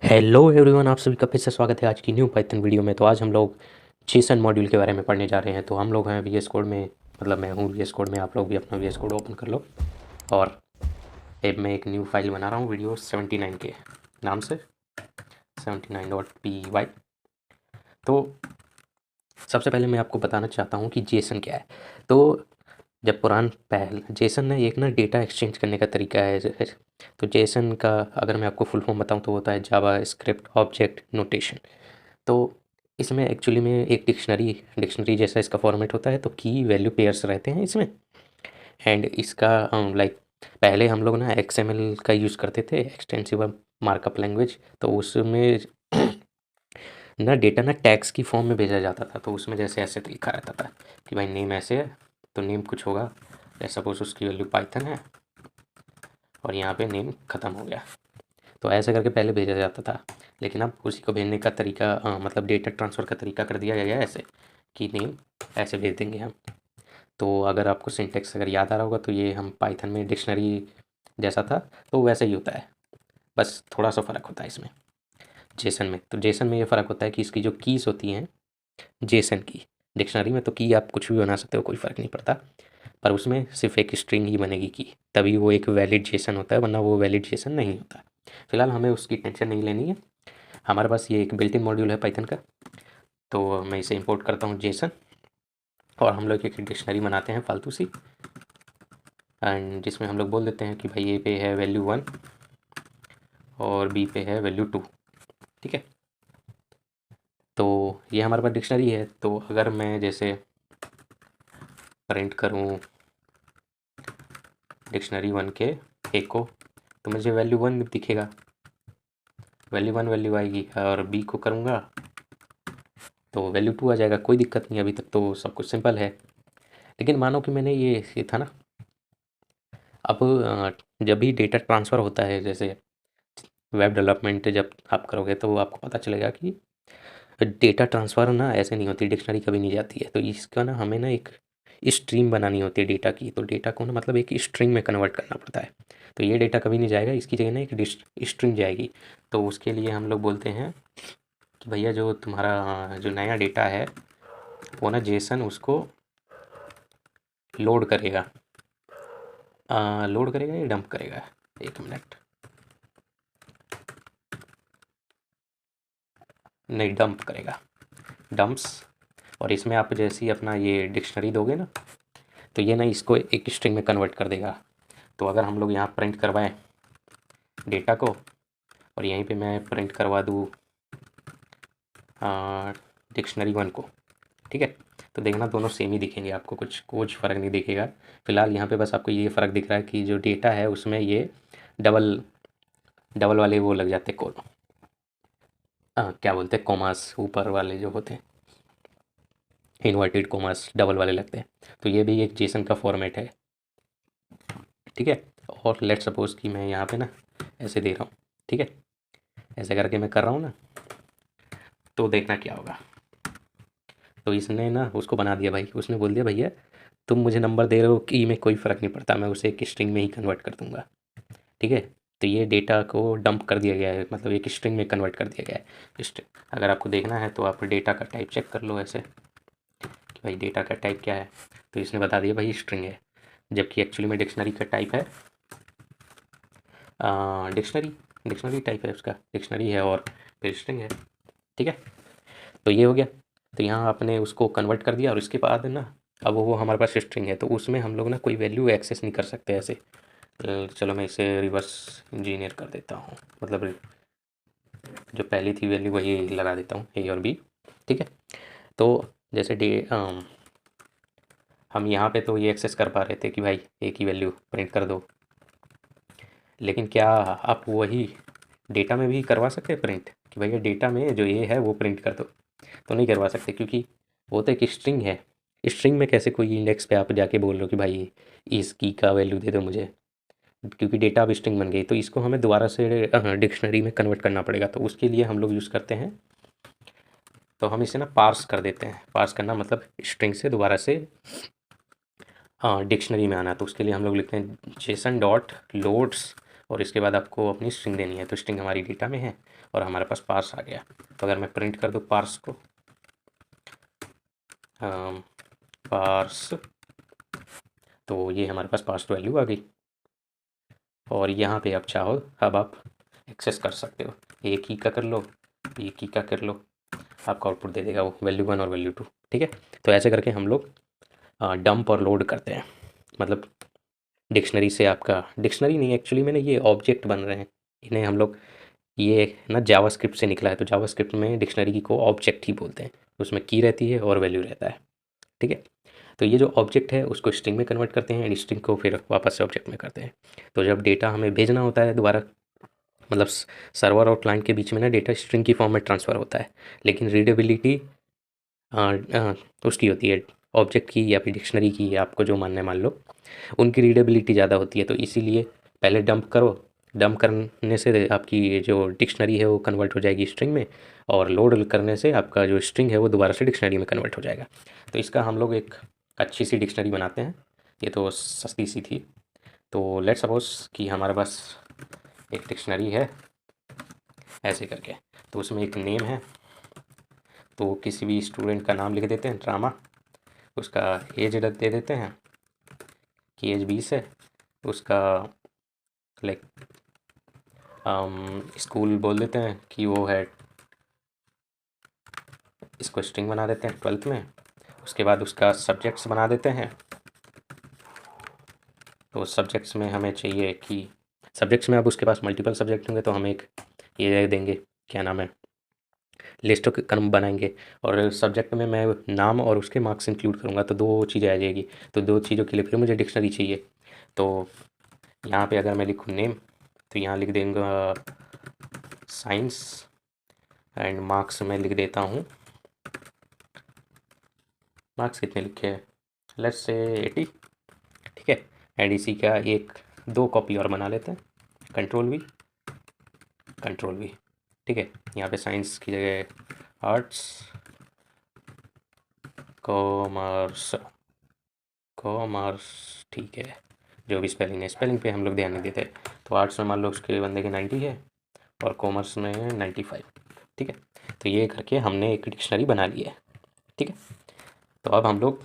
Hello everyone, आप सभी का फिर से स्वागत है आज की न्यू पाइथन वीडियो में। तो आज हम लोग जेसन मॉड्यूल के बारे में पढ़ने जा रहे हैं। तो हम लोग हैं वीएस कोड में, मतलब मैं हूँ वीएस कोड में। आप लोग भी अपना वीएस कोड ओपन कर लो। और अब मैं एक न्यू फाइल बना रहा हूँ वीडियो 79 के नाम से, 79.py। तो सबसे पहले मैं आपको बताना चाहता हूँ कि जेसन क्या है। तो जब पहल जेसन ना एक ना डेटा एक्सचेंज करने का तरीका है। तो जेसन का अगर मैं आपको फुल फॉर्म बताऊँ तो होता है जावा स्क्रिप्ट ऑब्जेक्ट नोटेशन। तो इसमें एक्चुअली में एक डिक्शनरी जैसा इसका फॉर्मेट होता है। तो की वैल्यू पेयर्स रहते हैं इसमें। एंड इसका लाइक पहले हम लोग ना एक्सएमएल का यूज़ करते थे, एक्सटेंसिव मार्कअप लैंग्वेज। तो उसमें ना डेटा ना टैग्स की फॉर्म में भेजा जाता था। तो उसमें जैसे ऐसे लिखा रहता था कि भाई नेम ऐसे है, तो नेम कुछ होगा, सपोज उसकी वैल्यू पाइथन है और यहाँ पे नेम ख़त्म हो गया। तो ऐसे करके पहले भेजा जाता था। लेकिन अब उसी को भेजने का तरीका मतलब डेटा ट्रांसफ़र का तरीका कर दिया गया है ऐसे कि नेम ऐसे भेज देंगे हम। तो अगर आपको सिंटेक्स अगर याद आ रहा होगा तो ये हम पाइथन में डिक्शनरी जैसा था, तो वैसे ही होता है, बस थोड़ा सा फ़र्क होता है इसमें जेसन में। तो जेसन में ये फ़र्क होता है कि इसकी जो कीज़ होती हैं जेसन की, डिक्शनरी में तो की आप कुछ भी बना सकते हो, कोई फ़र्क नहीं पड़ता। पर उसमें सिर्फ एक स्ट्रिंग ही बनेगी की, तभी वो एक वैलिड जेसन होता है, वरना वो वैलिड जेसन नहीं होता। फिलहाल हमें उसकी टेंशन नहीं लेनी है। हमारे पास ये एक बिल्ट इन मॉड्यूल है पाइथन का। तो मैं इसे इंपोर्ट करता हूँ जेसन, और हम लोग एक डिक्शनरी बनाते हैं फालतू सी, एंड जिसमें हम लोग बोल देते हैं कि भाई ए पे है वैल्यू 1 और बी पे है वैल्यू 2। ठीक है, तो ये हमारे पास डिक्शनरी है। तो अगर मैं जैसे प्रिंट करूँ डिक्शनरी 1 के ए को, तो मुझे वैल्यू 1 दिखेगा, वैल्यू 1 वैल्यू आएगी। और बी को करूँगा तो वैल्यू 2 आ जाएगा। कोई दिक्कत नहीं, अभी तक तो सब कुछ सिंपल है। लेकिन मानो कि मैंने ये था ना, अब जब भी डेटा ट्रांसफ़र होता है, जैसे वेब डेवलपमेंट जब आप करोगे तो आपको पता चलेगा कि डेटा ट्रांसफ़र ना ऐसे नहीं होती, डिक्शनरी कभी नहीं जाती है। तो इसका ना हमें ना एक स्ट्रीम बनानी होती है डेटा की। तो डेटा को ना मतलब एक स्ट्रिंग में कन्वर्ट करना पड़ता है। तो ये डेटा कभी नहीं जाएगा, इसकी जगह ना एक स्ट्रिंग जाएगी। तो उसके लिए हम लोग बोलते हैं कि भैया जो तुम्हारा जो नया डेटा है वो ना जेसन उसको लोड करेगा। लोड करेगा या डंप करेगा, एक मिनट, नहीं डंप करेगा, डंप्स। और इसमें आप जैसे ही अपना ये डिक्शनरी दोगे ना, तो ये ना इसको एक स्ट्रिंग में कन्वर्ट कर देगा। तो अगर हम लोग यहाँ प्रिंट करवाएं डेटा को, और यहीं पे मैं प्रिंट करवा दूँ डिक्शनरी 1 को, ठीक है, तो देखना दोनों सेम ही दिखेंगे, आपको कुछ फ़र्क नहीं दिखेगा। फिलहाल यहाँ पे बस आपको ये फ़र्क दिख रहा है कि जो डेटा है उसमें ये डबल डबल वाले वो लग जाते हैं, क्या बोलते हैं, कोमास ऊपर वाले जो होते हैं, इन्वर्टेड कोमास डबल वाले लगते हैं। तो ये भी एक जेसन का फॉर्मेट है, ठीक है। और लेट सपोज़ कि मैं यहाँ पे ना ऐसे दे रहा हूँ, ठीक है, ऐसे करके मैं कर रहा हूँ ना, तो देखना क्या होगा। तो इसने ना उसको बना दिया भाई, उसने बोल दिया भैया तुम मुझे नंबर दे रहे हो की में कोई फ़र्क नहीं पड़ता, मैं उसे एक स्ट्रिंग में ही कन्वर्ट कर दूंगा। ठीक है, तो ये डेटा को डंप कर दिया गया है, मतलब एक स्ट्रिंग में कन्वर्ट कर दिया गया है स्ट्रिंग। अगर आपको देखना है तो आप डेटा का टाइप चेक कर लो ऐसे कि भाई डेटा का टाइप क्या है। तो इसने बता दिया भाई स्ट्रिंग है, जबकि एक्चुअली में डिक्शनरी का टाइप है डिक्शनरी, डिक्शनरी टाइप है उसका, डिक्शनरी है और फिर स्ट्रिंग है। ठीक है, तो ये हो गया। तो यहाँ आपने उसको कन्वर्ट कर दिया, और उसके बाद ना अब वो हमारे पास स्ट्रिंग है, तो उसमें हम लोग ना कोई वैल्यू एक्सेस नहीं कर सकते ऐसे। चलो मैं इसे रिवर्स इंजीनियर कर देता हूँ, मतलब जो पहली थी वैल्यू वही लगा देता हूँ, ए और बी। ठीक है, तो जैसे हम यहाँ पे तो ये एक्सेस कर पा रहे थे कि भाई ए की वैल्यू प्रिंट कर दो, लेकिन क्या आप वही डेटा में भी करवा सकते हैं प्रिंट कि भैया डेटा में जो ए है वो प्रिंट कर दो? तो नहीं करवा सकते, क्योंकि वो तो एक स्ट्रिंग है। स्ट्रिंग में कैसे कोई इंडेक्स पे आप जाके बोल रहे हो कि भाई इस की का वैल्यू दे दो मुझे, क्योंकि डेटा अब स्ट्रिंग बन गई। तो इसको हमें दोबारा से डिक्शनरी में कन्वर्ट करना पड़ेगा। तो उसके लिए हम लोग यूज़ करते हैं, तो हम इसे ना पार्स कर देते हैं। पार्स करना मतलब स्ट्रिंग से दोबारा से डिक्शनरी में आना। तो उसके लिए हम लोग लिखते हैं जेसन डॉट लोड्स और इसके बाद आपको अपनी स्ट्रिंग देनी है। तो स्ट्रिंग हमारी डेटा में है और हमारे पास पार्स आ गया। तो अगर मैं प्रिंट कर दूँ पार्स को, पार्स, तो ये हमारे पास पार्स वैल्यू आ गई। और यहाँ पे आप चाहो अब आप एक्सेस कर सकते हो, एक ही का कर लो, एक ही का कर लो, आपका आउटपुट दे देगा वो वैल्यू 1 और वैल्यू 2। ठीक है, तो ऐसे करके हम लोग डंप और लोड करते हैं। मतलब डिक्शनरी से, आपका डिक्शनरी नहीं एक्चुअली में ना, ये ऑब्जेक्ट बन रहे हैं, इन्हें हम लोग, ये ना जावास्क्रिप्ट से निकला है। तो जावास्क्रिप्ट में डिक्शनरी को ऑब्जेक्ट ही बोलते हैं। उसमें की रहती है और वैल्यू रहता है। ठीक है, तो ये जो ऑब्जेक्ट है उसको स्ट्रिंग में कन्वर्ट करते हैं एंड स्ट्रिंग को फिर वापस से ऑब्जेक्ट में करते हैं। तो जब डेटा हमें भेजना होता है दोबारा, मतलब सर्वर और क्लाइंट के बीच में ना डेटा स्ट्रिंग की फॉर्म में ट्रांसफ़र होता है, लेकिन रीडेबिलिटी उसकी होती है ऑब्जेक्ट की या फिर डिक्शनरी की, या आपको जो मानना है मान लो, उनकी रीडेबिलिटी ज़्यादा होती है। तो इसीलिए पहले डंप करो, डंप करने से आपकी ये जो डिक्शनरी है वो कन्वर्ट हो जाएगी स्ट्रिंग में, और लोड करने से आपका जो स्ट्रिंग है वो दोबारा से डिक्शनरी में कन्वर्ट हो जाएगा। तो इसका हम लोग एक अच्छी सी डिक्शनरी बनाते हैं। ये तो सस्ती सी थी। तो लेट्स सपोज कि हमारे पास एक डिक्शनरी है ऐसे करके, तो उसमें एक नेम है, तो किसी भी स्टूडेंट का नाम लिख देते हैं ड्रामा, उसका एज दे देते हैं कि एज 20 है, उसका लाइक स्कूल बोल देते हैं कि वो है, इसको स्ट्रिंग बना देते हैं 12th में। उसके बाद उसका सब्जेक्ट्स बना देते हैं। तो सब्जेक्ट्स में हमें चाहिए कि सब्जेक्ट्स में अब उसके पास मल्टीपल सब्जेक्ट होंगे, तो हम एक ये देंगे, क्या नाम है, लिस्ट ऑफ क्रम बनाएंगे। और सब्जेक्ट में मैं नाम और उसके मार्क्स इंक्लूड करूँगा, तो दो चीज़ें आ जाएगी। तो दो चीज़ों के लिए फिर मुझे डिक्शनरी चाहिए। तो यहाँ पे अगर मैं लिखूँ नेम, तो यहाँ लिख देंगे साइंस, एंड मार्क्स में लिख देता हूँ, मार्क्स कितने लिखे हैं, लेट्स से 80। ठीक है, एंड इसी का एक दो कॉपी और बना लेते हैं, कंट्रोल वी, कंट्रोल वी। ठीक है, यहाँ पे साइंस की जगह आर्ट्स, कॉमर्स, कॉमर्स। ठीक है, जो भी स्पेलिंग है, स्पेलिंग पे हम लोग ध्यान नहीं देते। तो आर्ट्स में मान लो उसके बंदे के 90 है और कॉमर्स में 95। ठीक है, तो ये करके हमने एक डिक्शनरी बना ली है। ठीक है, तो अब हम लोग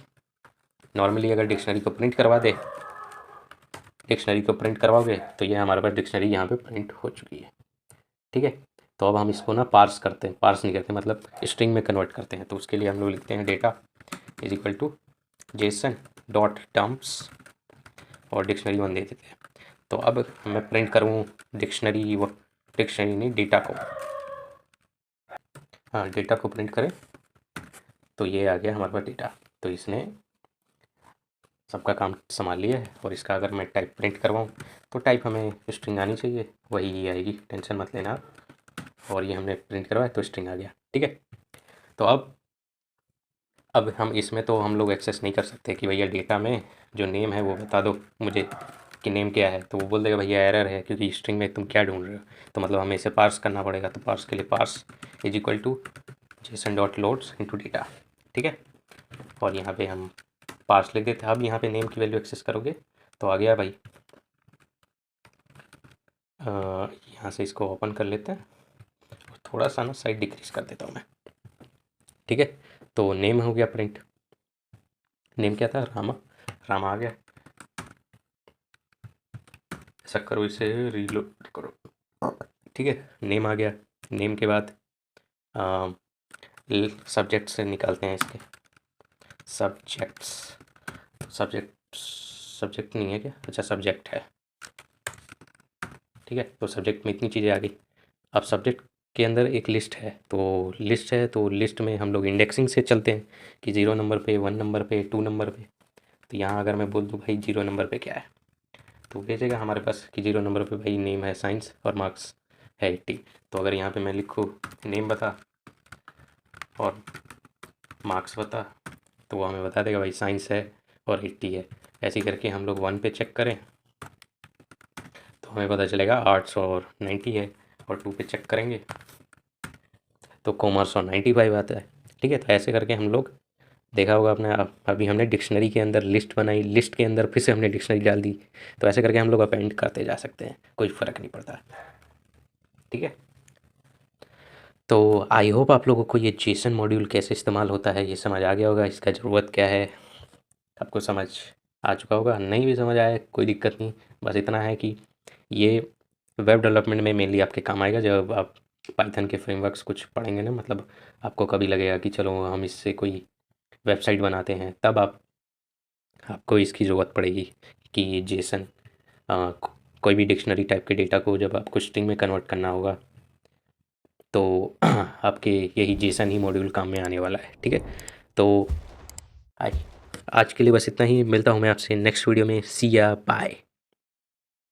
नॉर्मली अगर डिक्शनरी को प्रिंट करवा दे, डिक्शनरी को प्रिंट करवाओगे तो ये हमारे पास डिक्शनरी यहाँ पे प्रिंट हो चुकी है। ठीक है, तो अब हम इसको ना पार्स करते हैं, पार्स नहीं करते, मतलब स्ट्रिंग में कन्वर्ट करते हैं। तो उसके लिए हम लोग लिखते हैं data is equal to JSON dot dumps और डिक्शनरी 1 दे देते हैं। तो अब मैं प्रिंट करूँ डिक्शनरी, वो डिक्शनरी नहीं, डेटा को, हाँ डेटा को प्रिंट करें, तो ये आ गया हमारे पास डेटा। तो इसने सबका काम संभाल लिया है। और इसका अगर मैं टाइप प्रिंट करवाऊँ, तो टाइप हमें स्ट्रिंग आनी चाहिए, वही आएगी, टेंशन मत लेना आप। और ये हमने प्रिंट करवाया तो स्ट्रिंग आ गया। ठीक है, तो अब हम इसमें तो हम लोग एक्सेस नहीं कर सकते कि भैया डेटा में जो नेम है वो बता दो मुझे कि नेम क्या है। तो वो बोल देगा भैया एरर है, क्योंकि स्ट्रिंग में तुम क्या ढूंढ रहे हो। तो मतलब हमें इसे पार्स करना पड़ेगा। तो पार्स के लिए parse is equal to JSON dot loads into data. ठीक है, और यहाँ पे हम पार्स लिख देते हैं। अब यहाँ पे नेम की वैल्यू एक्सेस करोगे तो आ गया भाई। यहाँ से इसको ओपन कर लेते हैं, थोड़ा सा ना साइड डिक्रीज कर देता हूँ मैं। ठीक है, तो नेम हो गया प्रिंट, नेम क्या था, रामा, रामा आ गया। ऐसा करो, इसे रीलोड करो। ठीक है, नेम आ गया। नेम के बाद सब्जेक्ट से निकालते हैं इसके सब्जेक्ट्स। सब्जेक्ट नहीं है क्या, अच्छा सब्जेक्ट है। ठीक है, तो सब्जेक्ट में इतनी चीज़ें आ गई। अब सब्जेक्ट के अंदर एक लिस्ट है, तो लिस्ट है, तो लिस्ट में हम लोग इंडेक्सिंग से चलते हैं कि 0 नंबर पे, 1 नंबर पे, 2 नंबर पे। तो यहाँ अगर मैं बोल दूँ भाई 0 नंबर पे क्या है, तो भेजेगा हमारे पास कि 0 नंबर पे भाई नेम है साइंस और मार्क्स है 80। तो अगर यहाँ पे मैं लिखूँ नेम बता और मार्क्स बता, तो वो हमें बता देगा भाई साइंस है और 80 है। ऐसे करके हम लोग 1 पे चेक करें तो हमें पता चलेगा आर्ट्स और 90 है, और 2 पे चेक करेंगे तो कॉमर्स और 95 आता है। ठीक है, तो ऐसे करके हम लोग देखा होगा आपने, अभी हमने डिक्शनरी के अंदर लिस्ट बनाई, लिस्ट के अंदर फिर से हमने डिक्शनरी डाल दी। तो ऐसे करके हम लोग अपेंड करते जा सकते हैं, कोई फ़र्क नहीं पड़ता। ठीक है, तो आई होप आप लोगों को ये जेसन मॉड्यूल कैसे इस्तेमाल होता है ये समझ आ गया होगा, इसका ज़रूरत क्या है आपको समझ आ चुका होगा। नहीं भी समझ आया कोई दिक्कत नहीं, बस इतना है कि ये वेब डेवलपमेंट में मेनली आपके काम आएगा जब आप पाइथन के फ्रेमवर्क्स कुछ पढ़ेंगे ना, मतलब आपको कभी लगेगा कि चलो हम इससे कोई वेबसाइट बनाते हैं, तब आपको इसकी ज़रूरत पड़ेगी कि जेसन कोई भी डिक्शनरी टाइप के डेटा को जब आपको स्ट्रिंग में कन्वर्ट करना होगा तो आपके यही जेसन ही मॉड्यूल काम में आने वाला है। ठीक है, तो आज आज के लिए बस इतना ही, मिलता हूँ मैं आपसे नेक्स्ट वीडियो में। सी या बाय।